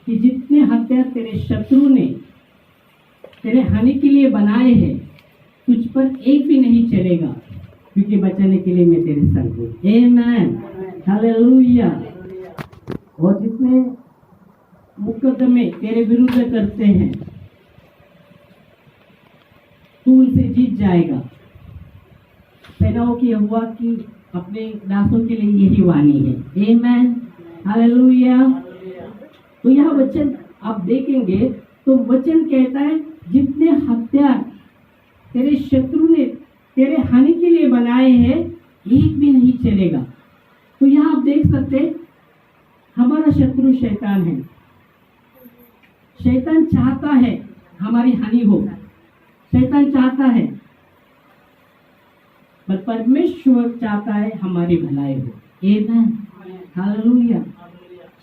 कि जितने हथियार तेरे शत्रु ने तेरे हानि के लिए बनाए हैं, तुझ पर एक भी नहीं चलेगा, क्योंकि बचाने के लिए मैं तेरे संग हूँ। आमीन, हालेलुया। और जितने मुकदमे तेरे विरुद्ध करते हैं, तू उनसे जीत जाएगा। सेनाओं की यहोवा की अपने दासों के लिए यही वाणी है। आमीन, हालेलुया। तो यह वचन आप देखेंगे तो वचन कहता है जितने हथियार तेरे शत्रु ने तेरे हानि के लिए बनाए हैं, एक भी नहीं चलेगा। तो यहाँ आप देख सकते हैं, हमारा शत्रु शैतान है। शैतान चाहता है हमारी हानि हो, शैतान चाहता है, पर परमेश्वर चाहता है हमारी भलाई हो। आमीन, हालेलुया।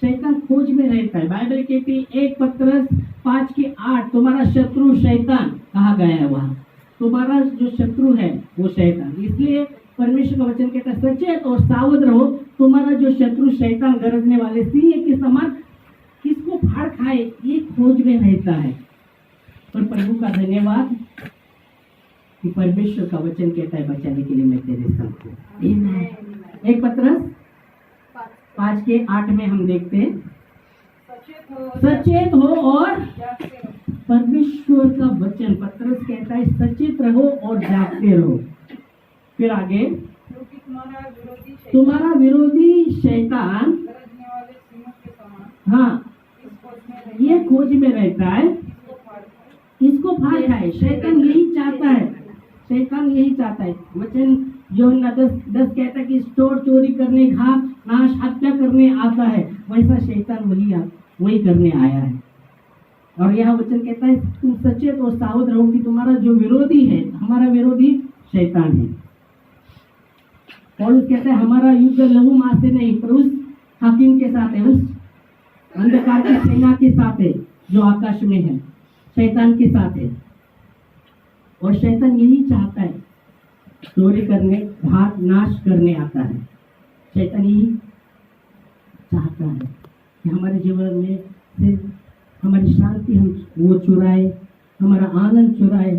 शैतान खोज में रहता है। बाइबल कहती है 1 पत्रस 5:8, तुम्हारा शत्रु शैतान कहा गया है वहां। तुम्हारा जो शत्रु है वो शैतान। इसलिए परमेश्वर का वचन कहता है सचेत और सावध रहो, तुम्हारा जो शत्रु शैतान गरजने वाले सिंह के समान किसको फाड़ खाए ये खोज में रहता है। पर प्रभु का धन्यवाद कि परमेश्वर का वचन कहता है बचाने के लिए मैं तेरे संग हूँ। 1 पत्रस 5:8 में हम देखते हैं, सचेत हो और परमेश्वर का वचन पत्रस कहता है सचेत रहो और जागते रहो। फिर आगे, तुम्हारा विरोधी शैतान हाँ ये खोज में रहता है, इसको फाड़ खाए। शैतान यही चाहता है, शैतान यही चाहता है। वचन यूहन्ना 10:10 कहता है कि चोर चोरी करने, घात नाश हत्या करने आता है, वैसा शैतान वही करने आया है। और यह वचन कहता है तुम सचेत और सावध रहो कि तुम्हारा जो विरोधी है, हमारा विरोधी शैतान है। पौलुस कहता है हमारा युद्ध लहू मांस से नहीं पर उस हाकिम के साथ है, उस अंधकार की सेना के साथ है जो आकाश में है, शैतान के साथ है। और शैतान यही चाहता है, चोरी करने, घात नाश करने आता है। शैतान यही चाहता है कि हमारे जीवन में से हमारी शांति हम वो चुराए, हमारा आनंद चुराए।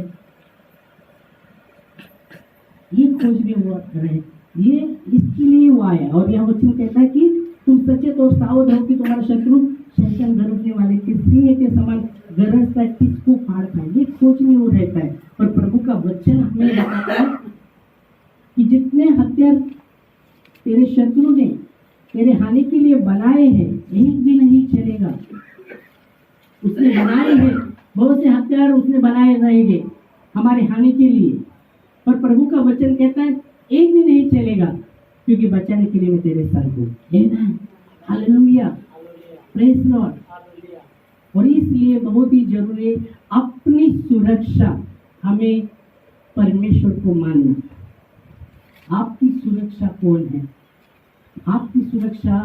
ये खोज में वो रहे, ये इसके लिए वो आया। और यह वचन कहता है कि तुम सचेत और सावध हो कि तुम्हारा शत्रु शैतान गरजने वाले के सिंह के समान गरजता है, किसको फाड़ खाए। ये खोज में वो रहता है। पर प्रभु का वचन हमें बताता है कि जितने हथियार तेरे शत्रु ने तेरे हानि के लिए बनाए हैं, एक भी नहीं चलेगा। उसने बनाए हैं, बहुत से हथियार उसने बनाए रहेंगे हमारे हानि के लिए, पर प्रभु का वचन कहता है एक भी नहीं चलेगा, क्योंकि बचाने के लिए मैं तेरे साथ हूँ। आमीन, हालेलुया, प्रेज लॉर्ड। और इसलिए बहुत ही जरूरी है अपनी सुरक्षा हमें परमेश्वर को मानना। आपकी सुरक्षा कौन है? आपकी सुरक्षा,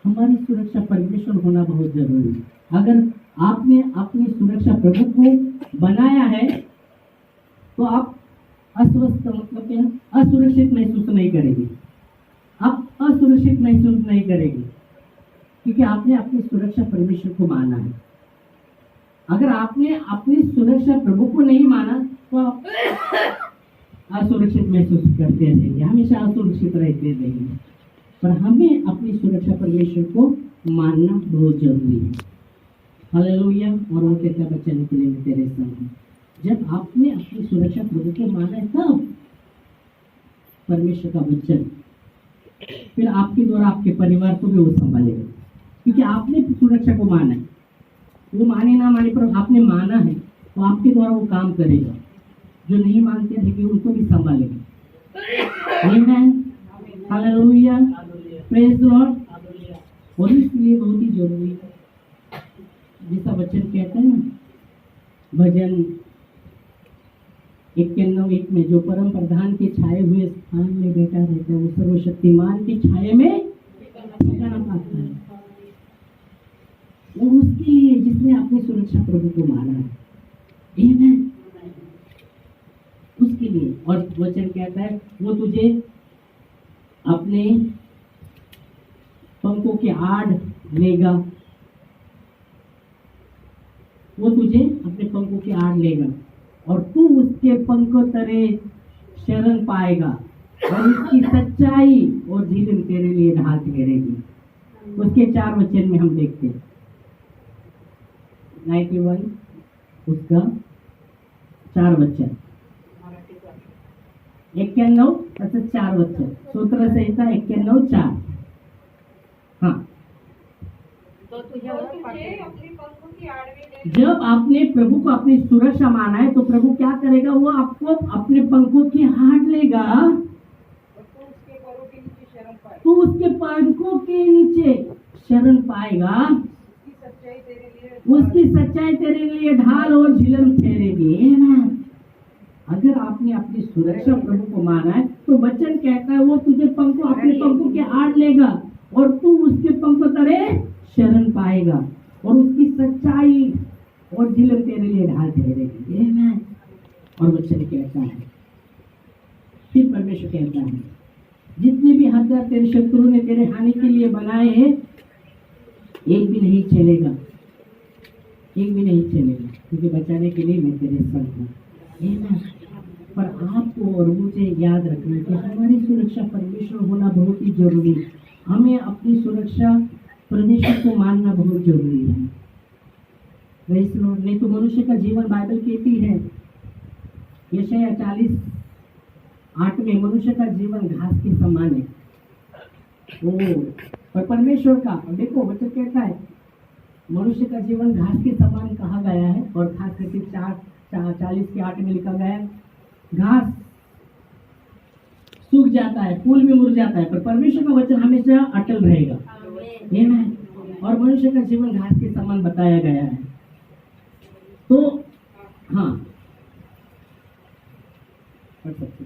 हमारी सुरक्षा परमेश्वर होना बहुत जरूरी है। अगर आपने अपनी सुरक्षा प्रभु को बनाया है तो आप अस्वस्थ मतलब क्या, असुरक्षित महसूस नहीं करेंगे। आप असुरक्षित महसूस नहीं करेंगे, क्योंकि आपने अपनी सुरक्षा परमेश्वर को माना है। अगर आपने अपनी सुरक्षा प्रभु को नहीं माना तो आप असुरक्षित महसूस करते रहेंगे, हमेशा असुरक्षित रहते रहेंगे। पर हमें अपनी सुरक्षा परमेश्वर को मानना बहुत जरूरी है। हालेलुया। और वो कहता है बचाने के लिए मैं तेरे संग हूँ। जब आपने अपनी सुरक्षा प्रभु को माना है तब परमेश्वर का वचन फिर आपके द्वारा आपके परिवार को भी वो संभालेगा, क्योंकि आपने सुरक्षा को माना है। वो माने ना माने पर आपने माना है तो आपके द्वारा वो काम करेगा। जो नहीं मानते हैं कि उनको भी संभालेगा। आमीन, हालेलुया, प्रेज लॉर्ड। और इसलिए बहुत ही जरूरी है, जैसा वचन कहते हैं ना, भजन 91:1 में, जो परम प्रधान के छाए हुए स्थान में बैठा रहता है वो सर्वशक्तिमान की छाया में ठिकाना पाता है। वो उसके लिए जिसने अपनी सुरक्षा प्रभु को माना है। आमीन, उसके लिए। और वचन कहता है वो तुझे अपने पंखों के आड़ लेगा, वो तुझे अपने पंखों की आड़ लेगा और तू उसके पंखों तले शरण पाएगा और उसकी सच्चाई और झीलम तेरे लिए ढाल ठहरेगी। उसके 4 वचन में हम देखते हैं 91 उसका 4 वचन 91 त्याचं 4 वचन सूत्र संहिता 91:4 हाँ तो तुझे अपनी पंखों की आड़वी ले जब आपने प्रभु को अपनी सुरक्षा माना है तो प्रभु क्या करेगा, वो आपको अपने पंखों की हाट लेगा, तू उसके पंखों के नीचे शरण पाएगा, उसकी सच्चाई तेरे लिए ढाल और झिलम ठहरेगी। अगर आपने अपनी सुरक्षा प्रभु को माना है तो वचन कहता है वो तुझे पंखों अपने पंखों के आड़ लेगा और तू उसके पंखों तले शरण पाएगा और उसकी सच्चाई और झिलम तेरे लिए ढाल ठहरेगी। और वचन कहता है, फिर परमेश्वर कहता है, जितने भी हथियार तेरे शत्रु ने तेरे हानि के लिए बनाए हैं एक भी नहीं चलेगा, एक भी नहीं चलेगा, क्योंकि बचाने के लिए मैं तेरे संग हूँ। पर आपको और मुझे याद रखना है कि हमारी सुरक्षा परमेश्वर होना बहुत ही जरूरी है। हमें अपनी सुरक्षा परमेश्वर को मानना बहुत जरूरी है। नहीं तो मनुष्य का जीवन बाइबल कहती है यशायाह 40:8 में मनुष्य का जीवन घास के समान है। ओ पर परमेश्वर का देखो वचन कहता है मनुष्य का जीवन घास के समान कहा गया है और खास करके 40:8 में लिखा गया है घास सूख जाता है, फूल भी मुड़ जाता है, पर परमेश्वर का वचन हमेशा अटल रहेगा। और मनुष्य का जीवन घास के समान बताया गया है। तो हाँ पढ़ सकते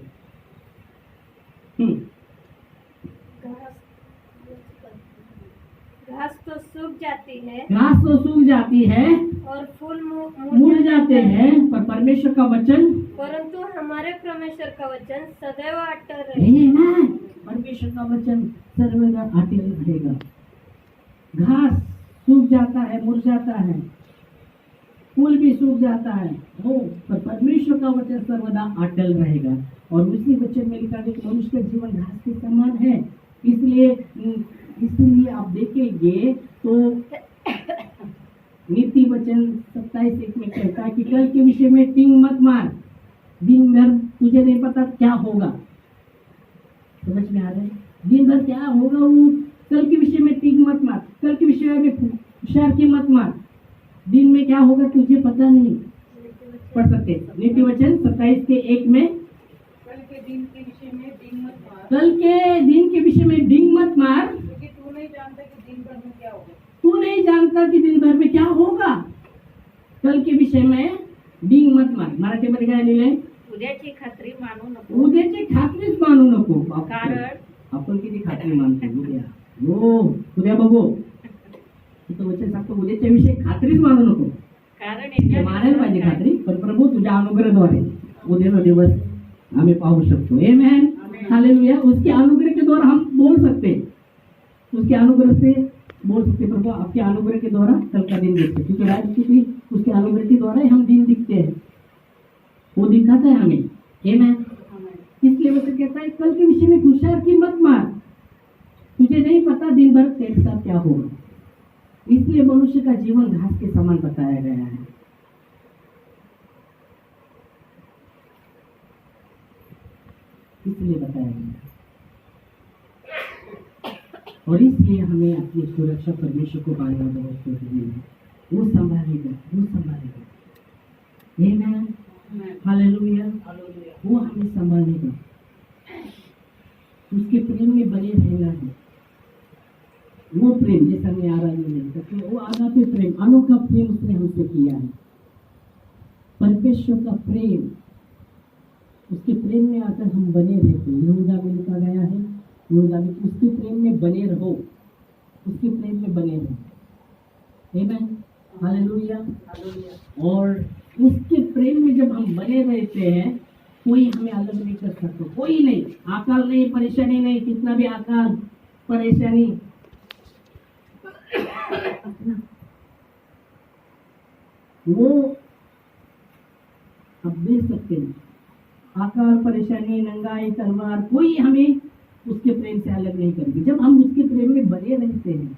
घास तो सूख जाती है, घास तो सूख जाती है और फूल मुड़ जाते हैं, पर परमेश्वर का वचन परंतु हमारे परमेश्वर का वचन सदैव अटल रहेगा। परमेश्वर का वचन सर्वदा अटल रहेगा। घास सूख जाता है, मुड़ जाता है, फूल भी सूख जाता है, वो पर परमेश्वर का वचन सर्वदा अटल रहेगा। और उसी वचन में लिखा है कि मनुष्य का जीवन घास के समान है। इसलिए आप देखेंगे तो नीति वचन 27:1 में कहता है कि कल के विषय में टिंग मत मार, दिन भर तुझे नहीं पता क्या होगा। समझ में आ रहा है? दिन भर क्या होगा वो कल के विषय में टिंग मत मार, कल के विषय में होशियार की मत मार, दिन में क्या होगा तुझे पता नहीं। पढ़ सकते नीति वचन 27:1 में कल के दिन के विषय में डिंग मत मार, कल के दिन के विषय में डिंग मत मार, क्योंकि तू नहीं जानता कि दिन भर में क्या होगा। तू नहीं जानता कि दिन भर में क्या होगा। कल के विषय में डिंग मत मार। मराठीमध्ये काय लिहिलंय? उद्याची खात्री मानू नको, उद्याची खात्रीच मानू नको। कारण आपण किती खात्री मानतो उद्या, हो उद्या बघू, तिथं वचन सांगतो उद्याच्या विषयी खात्रीच मानू नको। कारण मानायला पाहिजे खात्री, पण प्रभू तुझ्या अनुग्रहाद्वारे उद्याचा दिवस हमें पाहू सकतो। आमेन, हालेलुया। उसके अनुग्रह के द्वारा हम बोल सकते, उसके अनुग्रह से बोल सकते प्रभु आपके अनुग्रह के द्वारा कल का दिन देखते, क्योंकि राज की उसके अनुग्रह के द्वारा ही हम दिन दिखते हैं, वो दिखाता है हमें। आमेन। इसलिए वो कहता है कल के विषय में होशियार की मत मार, तुझे नहीं पता दिन भर तेरे साथ क्या होगा। इसलिए मनुष्य का जीवन घास के समान बताया गया है। इसलिए बताया गया और इसलिए हमें अपनी सुरक्षा परमेश्वर को मानना बहुत जरूरी है। वो संभालेगा, वो संभालेगा। आमेन, हालेलुया। वो हमें संभालेगा, उसके प्रेम में बने रहना है। वो प्रेम जैसा मैं आराधना नहीं करते, वो आगापे प्रेम, अनोखा प्रेम उसने हमसे किया है। परमेश्वर का प्रेम, उसके प्रेम में आकर हम बने रहते। यहूदा में लिखा गया है, यहूदा में उसके प्रेम में बने रहो, उसके प्रेम में बने रहो। आमेन, हालेलुया। और उसके प्रेम में जब हम बने रहते हैं कोई हमें अलग नहीं कर सकता, कोई नहीं, अकाल नहीं, परेशानी नहीं, कितना भी अकाल परेशानी वो अब देख सकते हैं, अकाल, परेशानी, नंगाई, तलवार, कोई हमें उसके प्रेम से अलग नहीं करेगी जब हम उसके प्रेम में बने रहते हैं।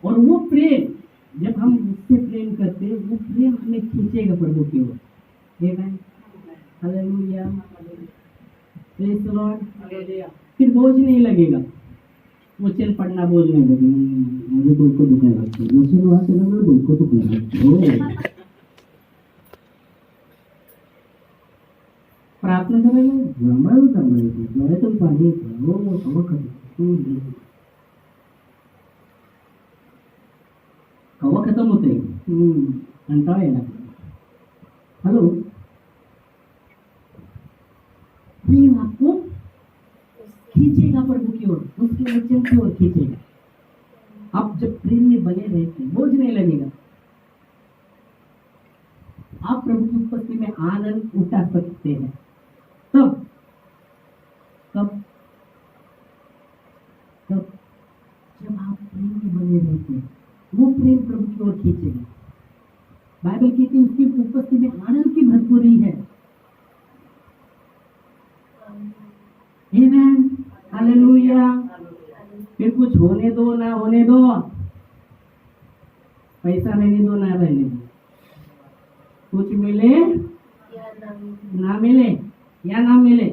और वो प्रेम, जब हम उससे प्रेम करते हैं, वो प्रेम हमें खींचेगा प्रभु की ओर। आमेन, हालेलुया, प्रेज़ द लॉर्ड। फिर बोझ नहीं लगेगा, वो चल पढ़ना बोलने लगे, मुझे बोल को दुखाएगा, मुझे वहाँ चला मैं बोल को दुखाएगा, प्रार्थना करेगा, हमारा करना है तुम पानी वो कवा खत्म होते कंटाळा येणार। हेलो, प्रेम आपको खींचेगा प्रभु की ओर, उसके वचन की ओर खींचेगा। आप जब प्रेम में बने रहते हैं, बोझ नहीं लगेगा, आप प्रभु की उपस्थिति में आनंद उठा सकते हैं। तब तब तब जब आप प्रेम में बने रहते हैं, वो प्रेम प्रभु की ओर खींचेगा। बाइबल कहती है उसकी उपस्थिति में आनंद की भरपूरी है। आमेन, हालेलुया। फिर कुछ होने दो ना होने दो, पैसा रहने दो ना रहने दो, कुछ मिले ना मिले या ना मिले,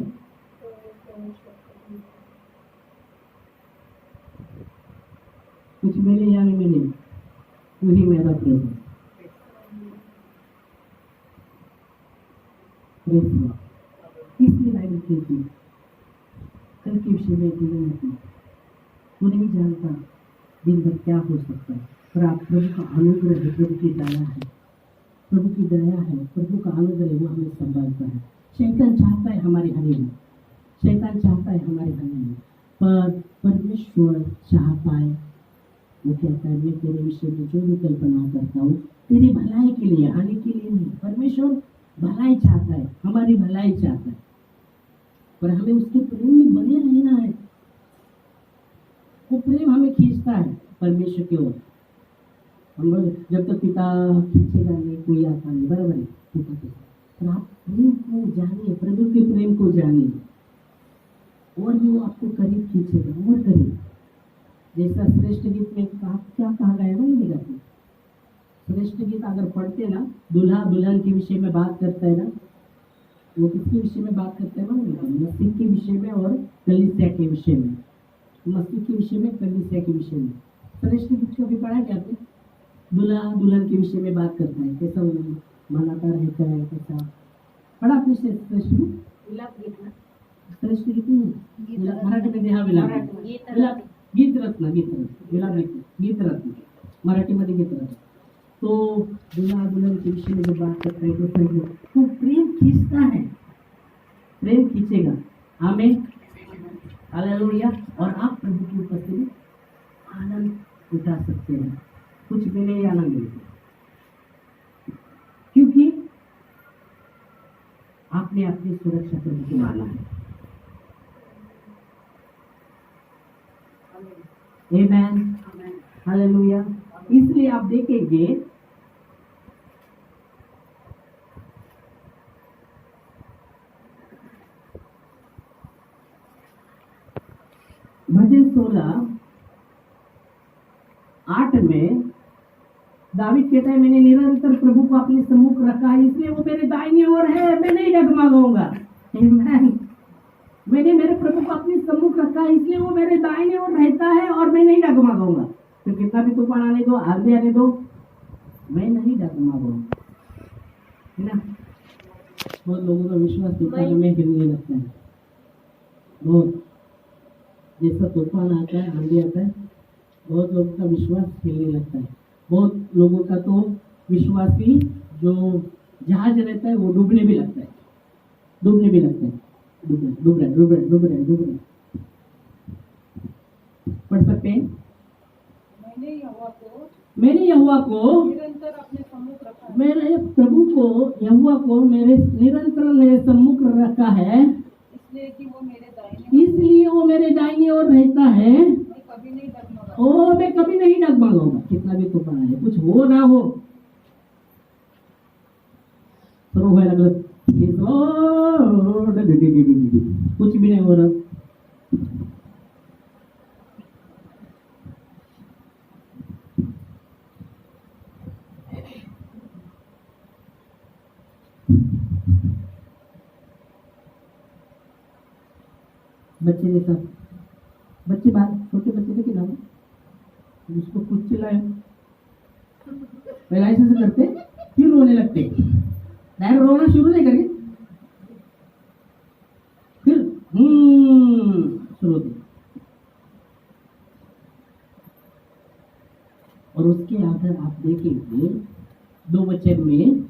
कुछ मिले या नहीं मिले, तू ही मेरा प्रभु। इसलिए बाइबल कहती है कल के विषय में तू नहीं जानता दिन भर क्या हो सकता है, पर आप प्रभु का अनुग्रह है, प्रभु की दया है, प्रभु की दया है, प्रभु का अनुग्रह वो हमें संभालता है। शैतान चाहता है हमारी हानि में, शैतान चाहता है हमारी हानि में, पर परमेश्वर चाहता है, वो कहता है मैं तेरे विषय में जो भी कल्पना करता हूँ तेरी भलाई के लिए, हानि के लिए नहीं। परमेश्वर भलाई चाहता है, हमारी भलाई चाहता है, पर हमें उसके प्रेम में बने रहना है। वो प्रेम हमें खींचता है परमेश्वर की ओर। हम जब तक पिता खींचेगा नहीं, कोई आता नहीं, बराबर है पिता के। पर आप प्रेम को जानिए, प्रभु के प्रेम को जानिए, और भी वो आपको करीब खींचेगा और करीब। जैसा श्रेष्ठ गीत में क्या कहा गया है ना, मेरा श्रेष्ठ गीत अगर पढ़ते ना, दूल्हा दुल्हन के विषय में बात करता है ना, वो किसके विषय में बात करते हैं ना, मसीह के विषय में और कलीसिया के विषय में, मसीह के विषय में, कलीसिया के विषय में। श्रेष्ठ गीत को भी पढ़ा गया आपने, दूल्हा दुल्हन के विषय में बात करता है, कैसा मनाता रहता है, कैसा पढ़ा आपने श्रेष्ठ गीत? श्रेष्ठ गीत मराठी मध्ये हा विलाप, गीत रत्न, गीत रत्न मराठी मध्ये गीत रत्न। तो दूल्हा दुल्हन के विषय में जो बात करता है तो प्रेम खींचता है, प्रेम खींचेगा। आमीन, हालेलुया। और आप प्रभु की उपस्थिति में आनंद उठा सकते हैं, कुछ मिले या ना मिले, क्योंकि आपने अपनी सुरक्षा प्रभु को माना है। आमेन, हालेलुया। इसलिए आप देखेंगे भजन 16:8 में दावीद कहता है मैंने निरंतर प्रभु को अपने सम्मुख रखा है, इसलिए वो मेरे दाहिनी ओर है, मैं नहीं डगमगाऊंगा। आमीन। मैंने मेरे प्रभु को अपने सम्मुख रखा है, इसलिए वो मेरे दाहिने ओर रहता है और मैं नहीं डगमगाऊंगा। तो कितना भी तूफान आने दो, आंधी आने दो, मैं नहीं डगमगाऊंगा, है ना। बहुत लोगों का विश्वास तूफान में हिलने लगता है, बहुत जैसा तूफान आता है, आंधी आता है, बहुत लोगों का विश्वास हिलने लगता है। बहुत लोगों का तो विश्वासी जो जहाज रहता है वो डूबने भी लगता है, डूब रहे। पढ़ सकते हैं, मैंने यहोवा को निरंतर अपने सम्मुख रखा है, मेरे प्रभु को यहोवा को मेरे निरंतर मेरे सम्मुख रखा है, इसलिए वो मेरे दाहिने ओर रहता है, मैं कभी नहीं डगमगाऊंगा। मैं कभी नहीं डगमगाऊंगा। कितना भी तूफान आए, कुछ हो ना हो, सुरू व्हायला लागलं. कुछ भी नहीं हो रहा. बच्चे जैसा बच्चे बात छोटे बच्चे थे कि ना उसको कुछ चिल्लाए पहले ऐसे करते फिर रोने लगते. डायरेक्ट रोना शुरू नहीं करके फिर शुरू होते. और उसके आगे आप देखेंगे 2 वचन में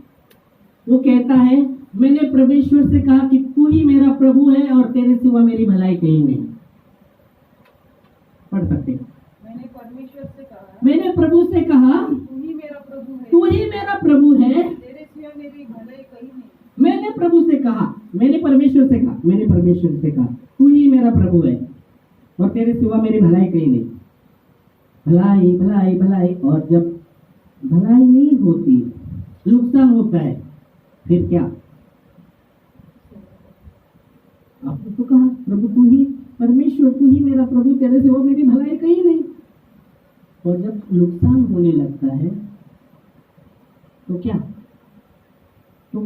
वो कहता है मैंने परमेश्वर से कहा कि तू ही मेरा प्रभु है और तेरे सिवा मेरी भलाई कहीं नहीं. पढ़ सकते हैं. मैंने परमेश्वर से कहा मैंने प्रभु से कहा तू ही मेरा प्रभु है, तू ही मेरा प्रभु है. तेरे सिवा मेरी भलाई कहीं नहीं. मैंने प्रभु से कहा मैंने परमेश्वर से कहा मैंने परमेश्वर से कहा तू ही मेरा प्रभु है और तेरे सिवा मेरी भलाई कहीं नहीं. भलाई भलाई भलाई. और जब भलाई नहीं होती नुकसान होता है फिर क्या. आपने तो कहा प्रभु तू ही परमेश्वर तू ही मेरा प्रभु तेरे सिवा मेरी भलाई कहीं नहीं. और जब नुकसान होने लगता है तो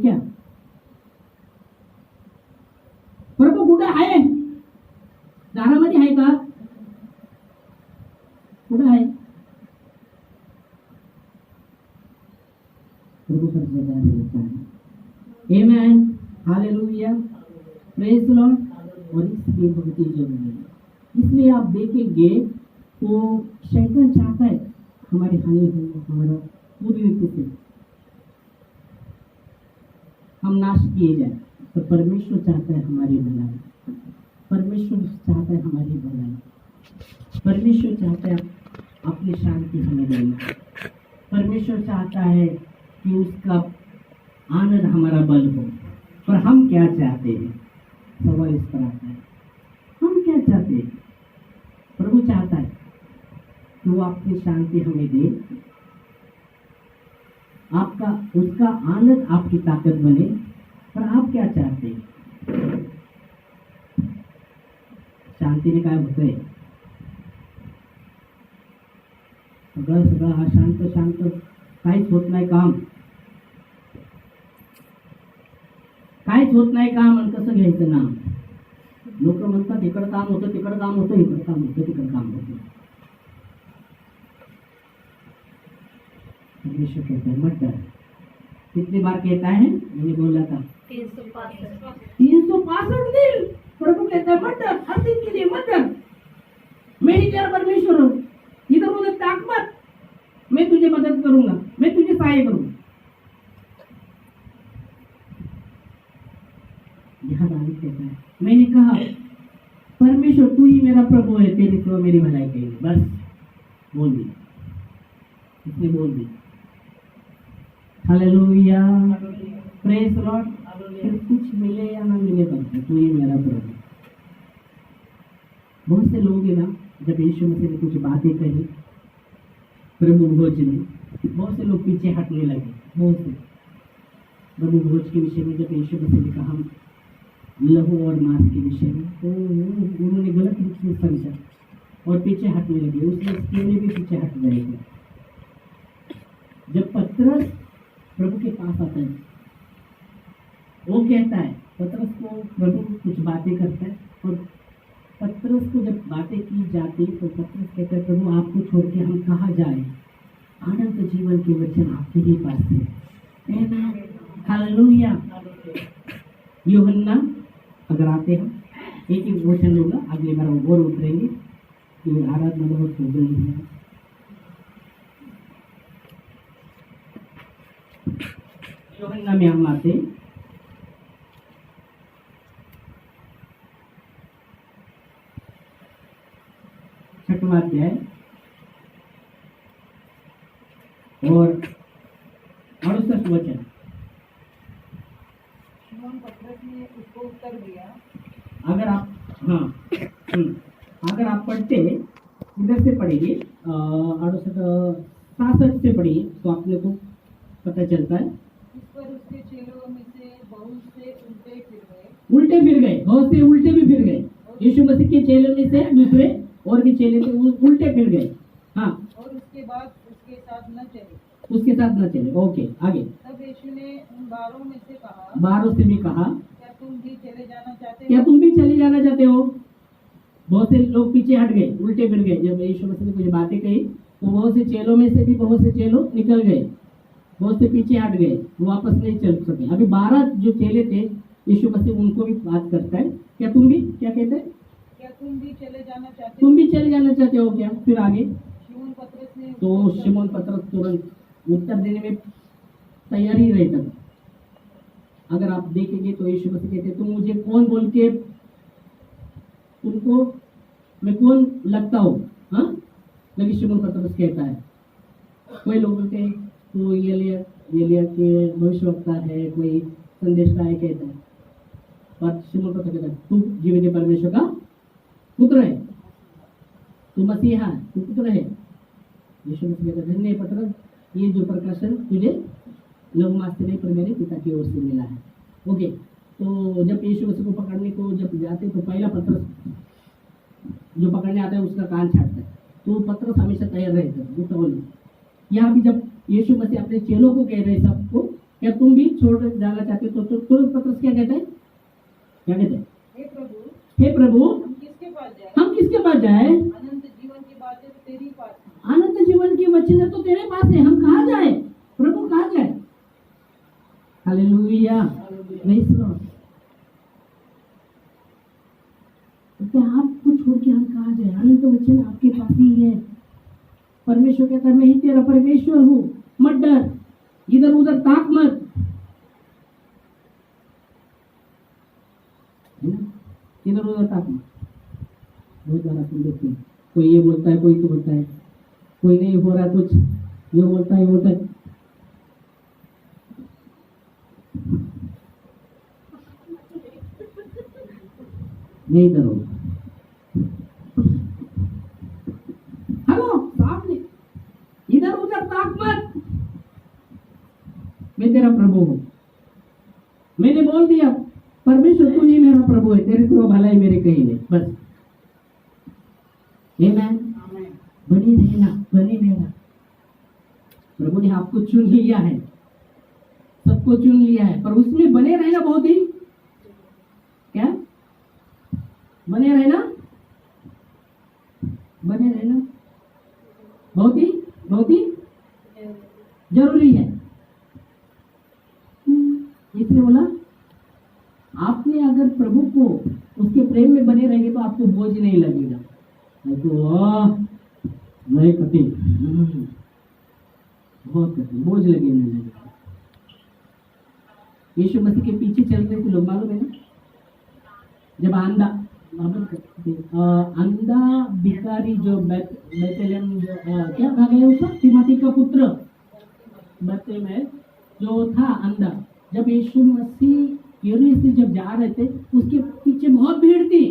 क्या प्रभू कुठे आहे. दारामध्ये आहे का. कुठे आहे प्रभु का जगह रहता है. Amen hallelujah praise the Lord. और इसलिए बहुत ही जरूरी है. इसलिए आप देखेंगे तो शैतान चाहता है हमारी हानि हो हमारा पूरी रीति से हम नाश किए जाए. तो परमेश्वर चाहता है हमारी भलाई. परमेश्वर चाहता है हमारी भलाई. परमेश्वर चाहता है अपनी शांति हमें देना. परमेश्वर चाहता है कि उसका आनंद हमारा बल हो. पर हम क्या चाहते हैं. सवाल इस पर आता है हम क्या चाहते हैं. प्रभु चाहता है कि वो अपनी शांति हमें दे. आपका उसका आनंद आपकी ताकत बने. पर आप क्या चाहते हैं. शांतीने काय होतंय. सगळं सगळं हा शांत शांत काहीच होत नाही काम. काहीच होत नाही काम. आणि कसं घ्यायचं नाम. लोक म्हणतात इकडं काम होतं तिकडं काम होतं इकडं काम होतं तिकडं काम होतं. परमेश्वर कहता है मत डर. कितनी बार कहता है मैंने बोला था 365 दिन प्रभु कहता है मत डर. हर दिन के लिए मत डर. मैं ही तेरा परमेश्वर हूँ. इधर उधर ताक मत. मैं तुझे मदद करूंगा. मैं तुझे सहाय करूंगा. यहाँ दाऊद कहता है मैंने कहा परमेश्वर तू ही मेरा प्रभु है तेरे सिवा मेरी भलाई कहीं नहीं. बस बोल दी. इसने बोल दी. Hallelujah praise the lord. फिर कुछ मिले या ना मिले बस तू ही मेरा प्रभु. बहुत से लोग हैं ना जब यीशु मसीह ने कुछ बातें कही प्रभु भोज में बहुत से लोग पीछे हटने लगे. बहुत से प्रभु भोज के विषय में जब यीशु मसीह ने कहा लहू और मांस के विषय में तो उन्होंने गलत रूप से समझा और पीछे हटने लगे. उसमें भी पीछे हट गए थे. जब पतरस प्रभु के पास आता है वो कहता है पतरस को प्रभु कुछ बातें करता है और पतरस को जब बातें की जाती तो पतरस कहता है प्रभु आपको छोड़ के हम कहाँ जाए. अनंत जीवन के वचन आपके ही पास है. हालेलुया. यूहन्ना अगर आते हैं एक ही वचन लूंगा अगली बार वो और उतरेंगे कि आराधना बहुत हो गई है. यूहन्ना में हम आते 6वां अध्याय और 68 वचन. शिमोन पतरस ने उसको उत्तर दिया अगर आप अगर आप पढ़ते इधर से पढ़ेंगे 67 से पढ़िए तो आपने को पता चलता है. इस पर उसके चेलों में से बहुत से उल्टे फिर गए उल्टे फिर गए, बहुत से उल्टे भी फिर गए। यीशु मसीह के चेलों में से दूसरे और भी चेले थे, वो उल्टे फिर गए। हाँ, और उसके बाद उसके साथ न चले। उसके साथ न चले। ओके, आगे। तब यीशु ने उन 12 में से कहा, 12 से भी कहा, क्या तुम भी चले जाना चाहते क्या हो? तुम भी चले जाना चाहते हो? बहुत से लोग पीछे हट गए, उल्टे फिर गए। जब यीशु मसीह ने कुछ बातें कही तो बहुत से चेलों में से भी बहुत से चेलों निकल गए, बहुत से पीछे हट गए, वो वापस नहीं चल सके। अभी 12 जो चेले थे, यीशु मसीह उनको भी बात करता है, क्या तुम भी, क्या कहते हैं, क्या तुम भी चले जाना चाहते हो? तुम भी चले जाना चाहते हो क्या? फिर आगे शिमोन पतरस ने तो शिमोन पतरस तुरंत उत्तर देने में तैयार ही रहता था। अगर आप देखेंगे तो यीशु मसीह कहते, तुम मुझे कौन बोल के, तुमको मैं कौन लगता हूँ? हाँ, लेकिन शिमोन पतरस कहता है, कोई लोग बोलते हैं तो एलिय्याह के भविष्यवक्ता है, कोई संदेशता है कहता है, पर शिमोन पतरस कहता है, तू जीवित परमेश्वर का पुत्र है, तू मसीहा है, तू पुत्र है। यीशु मसीह कहता है, धन्य पतरस, ये जो प्रकाशन तुझे लघुमास से नहीं पर मेरे पिता की ओर से मिला है। ओके, तो जब यीशु मसीह को पकड़ने को जब जाते तो पहला पतरस जो पकड़ने आता है उसका कान छाटता है, तो पतरस हमेशा तैयार रहता है उतावली। यहाँ भी जब यीशु मसीह अपने चेलों को कह रहे हैं सबको, क्या तुम भी छोड़ जाना चाहते हो? तो तुरंत पतरस क्या कहता है, क्या कहते हैं? हे प्रभु, हम किसके पास जाए? हम किसके पास जाए? अनंत जीवन की बातें तो तेरी पास है। अनंत जीवन की वचन तो तेरे पास है, हम कहाँ जाए प्रभु, कहाँ जाए? हालेलुया। नहीं सुनो, तो आपको छोड़ के हम कहाँ जाए? अनंत वचन आपके पास ही है। परमेश्वर कहता है, मैं ही तेरा परमेश्वर हूँ, मत डर, इधर उधर ताक मत, है ना? इधर उधर ताक मत। बहुत ज्यादा तुम देखते हैं, कोई ये बोलता है, कोई तो बोलता है, कोई नहीं हो रहा कुछ, ये बोलता है, बोलता है। नहीं डरो, हेलो सामने, इधर उधर ताक मत, मैं तेरा प्रभु हूं। मैंने बोल दिया, परमेश्वर तू ही मेरा प्रभु है, तेरे को भलाई मेरे कहीं नहीं, बस। आमेन। बनी रहना, बनी रहना। प्रभु ने आपको चुन लिया है, सबको चुन लिया है, पर उसमें बने रहना बहुत ही, क्या बने रहना, बने रहना बहुत ही जरूरी है। इसलिए बोला, आपने अगर प्रभु को उसके प्रेम में बने रहेंगे तो आपको बोझ नहीं लगेगा। तो नहीं कठिन, बहुत कठिन, बोझ लगे नहीं लगेगा। यीशु मसीह के पीछे चल रहे थे लोग, मालूम है ना? जब अंधा भिखारी जो बैतलहम जो क्या कहा गया उसका, तिमोथी का पुत्र बैतलहम में जो था अंधा, जब यीशु मसीह यरूशलेम से जब जा रहे थे, उसके पीछे बहुत भीड़ थी,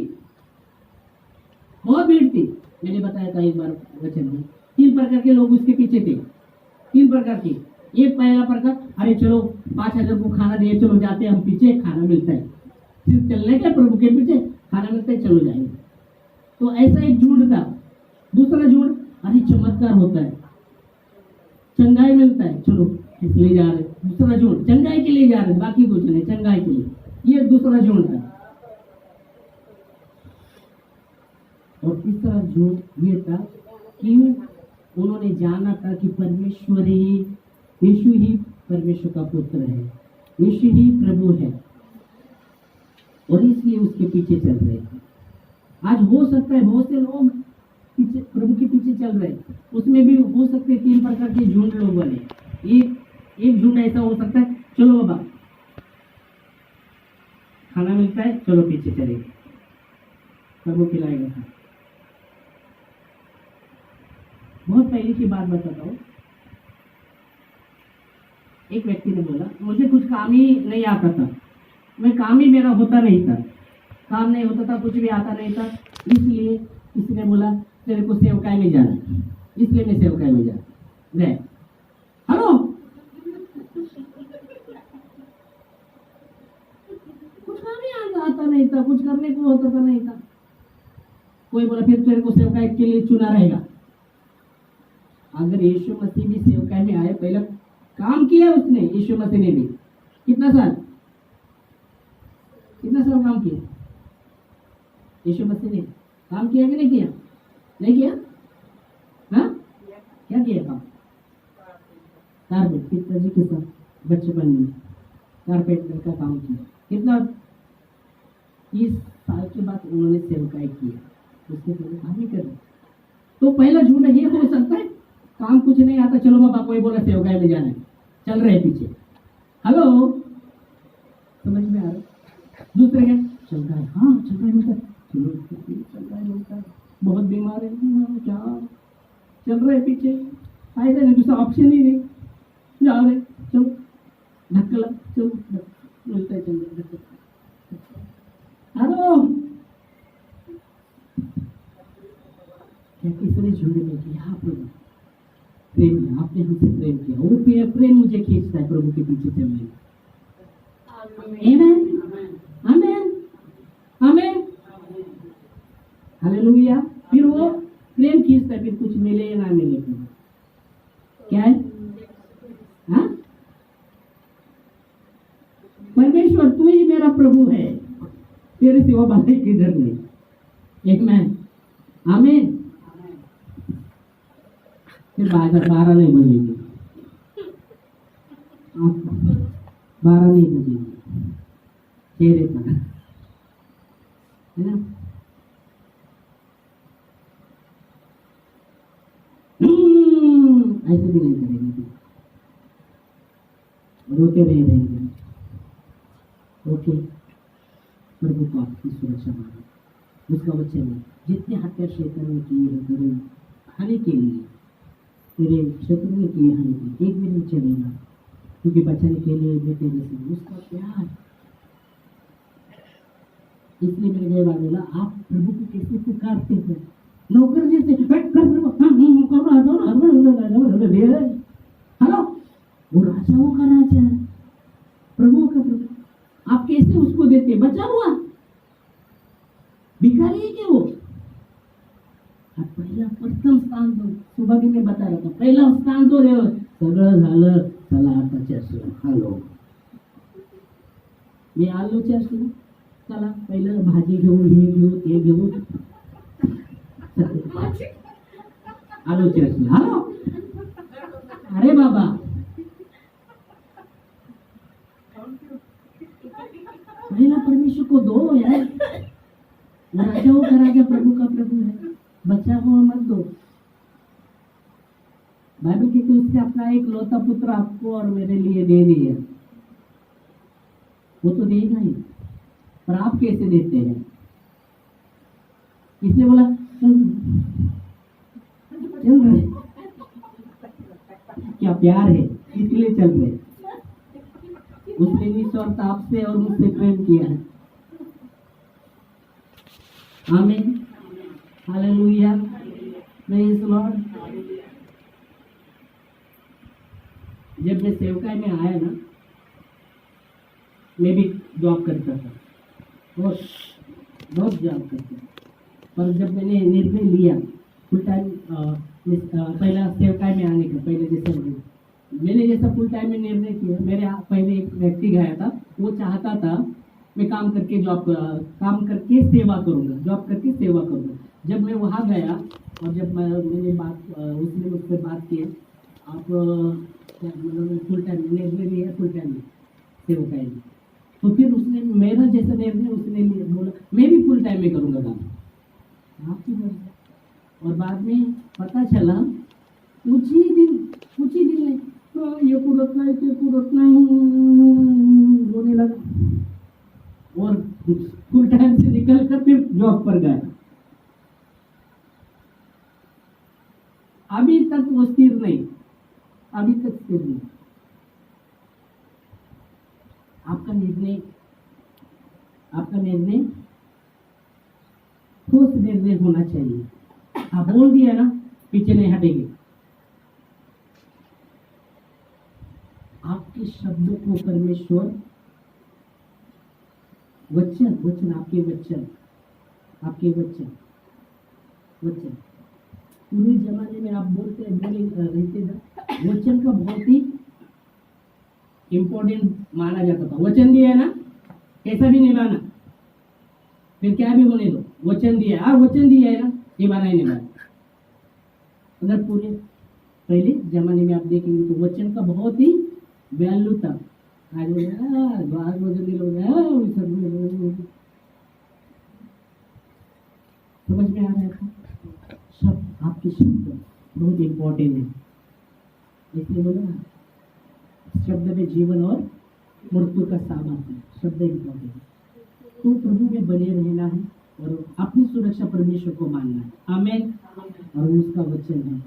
बहुत भीड़ थी। मैंने बताया था एक बार वचन में, 3 प्रकार के लोग उसके पीछे थे, 3 प्रकार के। एक पहला प्रकार, अरे चलो 5000 को खाना दिए, चलो जाते हैं हम, पीछे खाना मिलता है, सिर्फ चलने के प्रभु के पीछे खाना मिलता है, चलो जाएंगे। तो ऐसा एक झुंड था। दूसरा झुंड, अरे चमत्कार होता है, चंगाई मिलता है, चलो इसलिए जा रहे। दूसरा झुंड चंगाई के लिए जा रहे, बाकी कुछ नहीं, चंगाई के लिए। ये दूसरा झुंड है। और तीसरा झुंड ये था कि उन्होंने जाना था कि परमेश्वर ही, यीशु ही परमेश्वर का पुत्र है, यीशु ही प्रभु है, और इसलिए उसके पीछे चल रहे थे। आज हो सकता है बहुत से लोग पीछे प्रभु के पीछे चल रहे हैं, उसमें भी हो सकते 3 प्रकार के झुंड लोग बने। एक झुंड ऐसा हो सकता है, चलो बाबा खाना मिलता है, चलो पीछे चलेंगे, प्रभु खिलाएगा खाना। बहुत पहले की बात बताता हूँ, एक व्यक्ति ने बोला, मुझे कुछ काम ही नहीं आता था, मैं काम ही मेरा होता नहीं था, काम नहीं होता था, कुछ भी आता नहीं था, इसलिए किसी ने बोला तेरे को सेवकाई में जाना, इसलिए मैं सेवकाई में जा। गए, हेलो मेरे को होता था नहीं था। कोई बोला फिर तेरे को सेवकाई के लिए चुना रहेगा। अगर यीशु मसीह भी सेवकाई में आए, पहले काम किया उसने, यीशु मसीह ने भी कितना साल काम किया? यीशु मसीह ने काम किया कि नहीं किया? नहीं किया? हाँ, क्या किया काम? कारपेट, पिताजी के साथ बचपन में कारपेंटर का काम किया। कितना 30 साल के बाद उन्होंने सेवकाई किया, उसके पहले काम ही कर। तो पहला झूठ ये हो सकता है काम कुछ नहीं आता, चलो बाबा कोई बोला सेवकाई में जाना है, चल रहे पीछे। हेलो, समझ में आ रहा है? दूसरे क्या चल रहा है? हाँ चल रहा है बेटा, चलो चल रहा है बेटा, बहुत बीमार है, क्या चल रहे पीछे, फायदा नहीं, दूसरा ऑप्शन ही नहीं, जा रहे चलो धक्का, चलो मिलता है, चल हेलो, क्या किसने झूठ नहीं किया? हाँ प्रभु, प्रेम है, आपने हमसे प्रेम किया, वो प्रेम मुझे खींचता है प्रभु के पीछे चलने में। आमेन, आमेन, आमेन, हालेलुया। फिर वो प्रेम खींचता है, फिर कुछ मिले या ना मिले, क्या है? हाँ, परमेश्वर तू ही मेरा प्रभु है, तेरे सिवा बाकी किधर नहीं। एक मैं, आमीन। फिर 12 नहीं बजेगी, 12 नहीं बजेगी, चेहरे पर है ना। ऐसे भी नहीं करेंगे, रोते रहेंगे। ओके, प्रभु को आपकी सुरक्षा मांगे। उसका वचन है, जितने हत्या शैतान ने की है तेरे हानि के लिए, तेरे शत्रु ने किए हानि के लिए, एक भी नहीं चलेगा, क्योंकि बचाने के लिए मैं तेरे से उसका प्यार। इसलिए मेरे गए बात बोला, आप प्रभु को कैसे पुकारते हैं? नौकर जैसे बैठ कर प्रभु, हेलो, वो राजाओं का राजा है, प्रभु का प्रभु, आप कैसे उसको देते? बचा हुआ भिखारी है क्या वो? आप पहला प्रथम स्थान दो। सुबह भी मैं बता रहा था, पहिला स्थान तो रे, सगळं झालं, चला आता चर्च। हॅलो, मी आलो चर्चला, चला पहिलं भाजी घेऊन, हे घेऊ, ते घेऊ, आलो चर्चला। हॅलो, अरे बाबा, पहला परमेश्वर को दो यार, राजाओं का राजा प्रभु का प्रभु है, बचा हुआ मत दो। बाइबल की उससे अपना एक लौता पुत्र आपको और मेरे लिए दे दिया, वो तो देगा ही, पर आप कैसे देते हैं? इसने बोला चल रहे, क्या प्यार है इसलिए चल रहे। उसने निस्वार्थ आपसे और मुझसे प्रेम किया है। आमीन, हालेलुया, प्रेज लॉर्ड। जब मैं सेवकाई में आया ना, मैं भी जॉब करता था, बहुत जॉब करता था, पर जब मैंने निर्णय लिया फुल टाइम, पहला सेवकाई में आने का, पहले जैसा फुल टाइम में निर्णय किया। मेरे पहले एक व्यक्ति गया था, वो चाहता था मैं काम करके सेवा करूंगा, जॉब करके सेवा करूंगा। जब मैं वहाँ गया और जब मैंने उसने मुझसे बात की, आप मतलब फुल टाइम निर्णय लिया, फुल टाइम सेवकाई में, तो फिर उसने मेरा जैसा निर्णय उसने बोला मैं भी फुल टाइम में करूंगा काम, आपकी मर्जी। और बाद में पता चला कुछ ही दिन में ये पूरत नहीं होने लगा, और फुल टाइम से निकल कर फिर जॉब पर गया। अभी तक वो स्थिर नहीं, अभी तक स्थिर नहीं। आपका निर्णय ठोस निर्णय होना चाहिए। आप बोल दिया ना, पीछे नहीं हटेंगे। आपके शब्दों को परमेश्वर वचन आपके वचन आपके वचन वचन पूर्वी जमाने में आप बोलते रहते थे, वचन का बहुत ही इम्पोर्टेंट माना जाता था। वचन दिया है ना, कैसा भी निभाना, फिर क्या भी होने दो, वचन दिया है, वचन दिया है ना, निभाना ही निभाना। अगर पूरे पहले जमाने में आप देखेंगे तो वचन का बहुत ही वैल्यू था। आज वचन लोग समझ में आ रहा है? शब्द, आपके शब्द बहुत इम्पोर्टेंट है। इसलिए बोला ना, शब्द में जीवन और मृत्यु का सामान है, शब्द इम्पोर्टेंट है। तो प्रभु में बने रहना है और अपनी सुरक्षा परमेश्वर को मानना है। आमेन। और उसका वचन है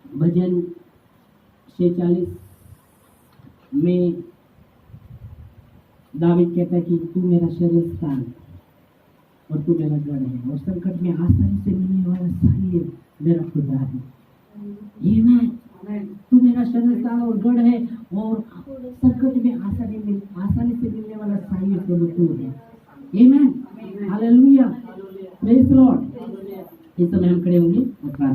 भजन 46 में दावीद कहता है कि तू मेरा शरण स्थान और तू मेरा गढ़ है और संकट में आसानी से मिलने वाला सहाय मेरा खुदा है। ये मैं तू मेरा शरण स्थान और गढ़ है और संकट में आसानी से मिलने वाला सहाय प्रभु तू है। आमेन। हालेलुया। Praise the Lord. इस समय हम खड़े होंगे और प्रार्थना